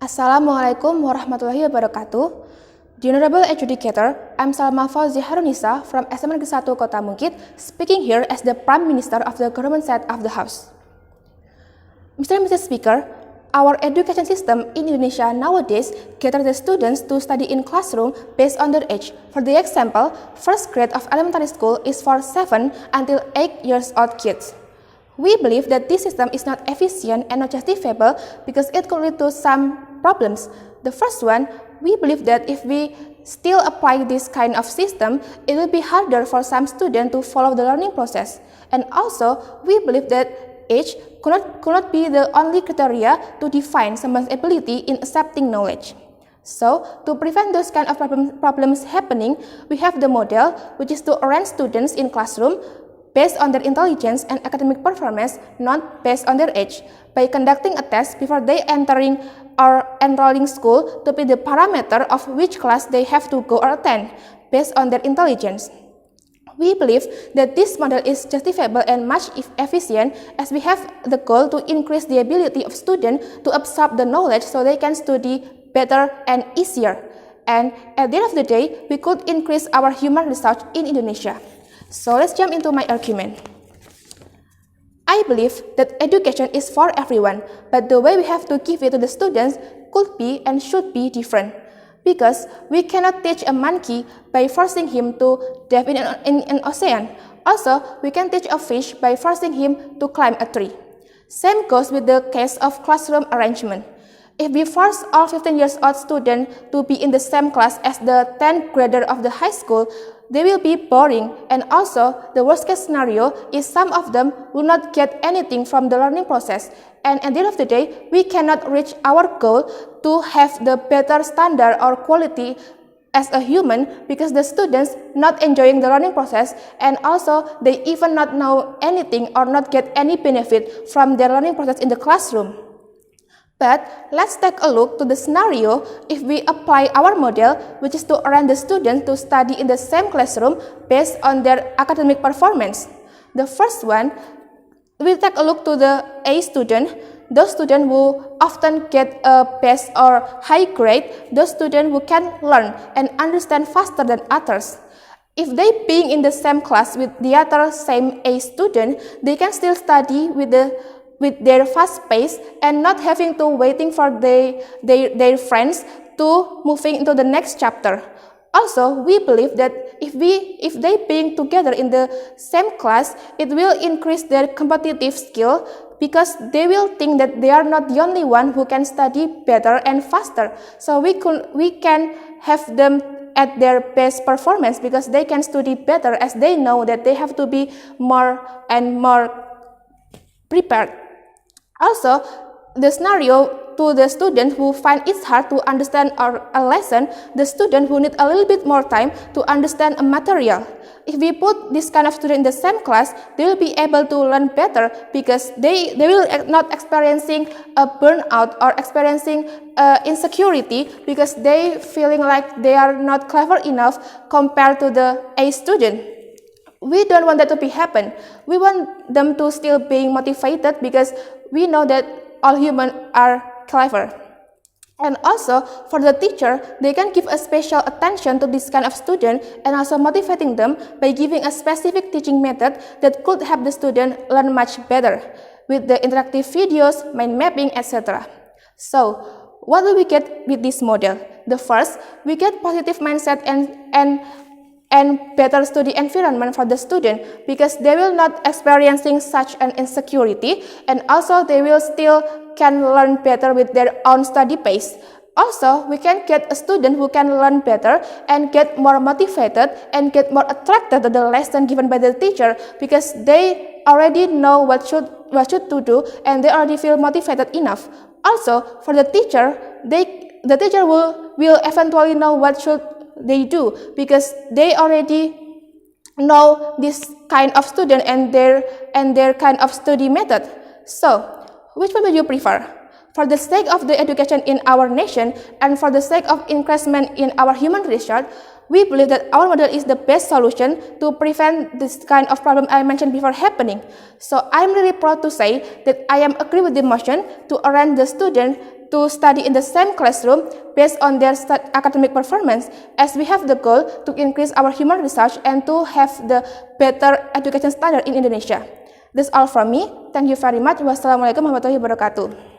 Assalamualaikum warahmatullahi wabarakatuh. The Honorable Adjudicator, I'm Salma Fauzi Harunisa from SMA Negeri 1 Kota Bukit, speaking here as the Prime Minister of the government side of the House. Mr. and Mrs. Speaker, our education system in Indonesia nowadays gather the students to study in classroom based on their age. For the example, first grade of elementary school is for 7 until 8 years old kids. We believe that this system is not efficient and not justifiable because it could lead to some problems. The first one, we believe that if we still apply this kind of system, it will be harder for some students to follow the learning process. And also, we believe that age could not be the only criteria to define someone's ability in accepting knowledge. So, to prevent those kind of problems happening, we have the model, which is to arrange students in classroom based on their intelligence and academic performance, not based on their age, by conducting a test before they entering or enrolling school to be the parameter of which class they have to go or attend, based on their intelligence. We believe that this model is justifiable and much efficient as we have the goal to increase the ability of students to absorb the knowledge so they can study better and easier. And at the end of the day, we could increase our human research in Indonesia. So let's jump into my argument. I believe that education is for everyone, but the way we have to give it to the students could be and should be different. Because we cannot teach a monkey by forcing him to dive in an ocean. Also, we can teach a fish by forcing him to climb a tree. Same goes with the case of classroom arrangement. If we force all 15 years old students to be in the same class as the 10th grader of the high school, they will be boring, and also the worst case scenario is some of them will not get anything from the learning process, and at the end of the day, we cannot reach our goal to have the better standard or quality as a human because the students not enjoying the learning process, and also they even not know anything or not get any benefit from their learning process in the classroom. But let's take a look to the scenario if we apply our model, which is to arrange the students to study in the same classroom based on their academic performance. The first one, we'll take a look to the A student, those students who often get a best or high grade, those students who can learn and understand faster than others. If they being in the same class with the other same A student, they can still study with their fast pace and not having to waiting for their friends to moving into the next chapter. Also, we believe that if they being together in the same class, it will increase their competitive skill because they will think that they are not the only one who can study better and faster. So we can have them at their best performance because they can study better as they know that they have to be more and more prepared. Also, the scenario to the student who find it hard to understand a lesson, the student who need a little bit more time to understand a material. If we put this kind of student in the same class, they will be able to learn better because they will not experiencing a burnout or experiencing insecurity because they feeling like they are not clever enough compared to the A student. We don't want that to be happen. We want them to still being motivated because we know that all humans are clever. And also, for the teacher, they can give a special attention to this kind of student and also motivating them by giving a specific teaching method that could help the student learn much better with the interactive videos, mind mapping, etc. So, what will we get with this model? The first, we get positive mindset and better study environment for the student because they will not experiencing such an insecurity, and also they will still can learn better with their own study pace. Also, we can get a student who can learn better and get more motivated and get more attracted to the lesson given by the teacher because they already know what should to do and they already feel motivated enough. Also, for the teacher, the teacher will eventually know what should they do because they already know this kind of student and their kind of study method. So, which one would you prefer? For the sake of the education in our nation and for the sake of increasement in our human research, We believe that our model is the best solution to prevent this kind of problem I mentioned before happening. So I'm really proud to say that I am agree with the motion to arrange the student to study in the same classroom based on their academic performance, as we have the goal to increase our human research and to have the better education standard in Indonesia. That's all from me. Thank you very much. Wassalamualaikum warahmatullahi wabarakatuh.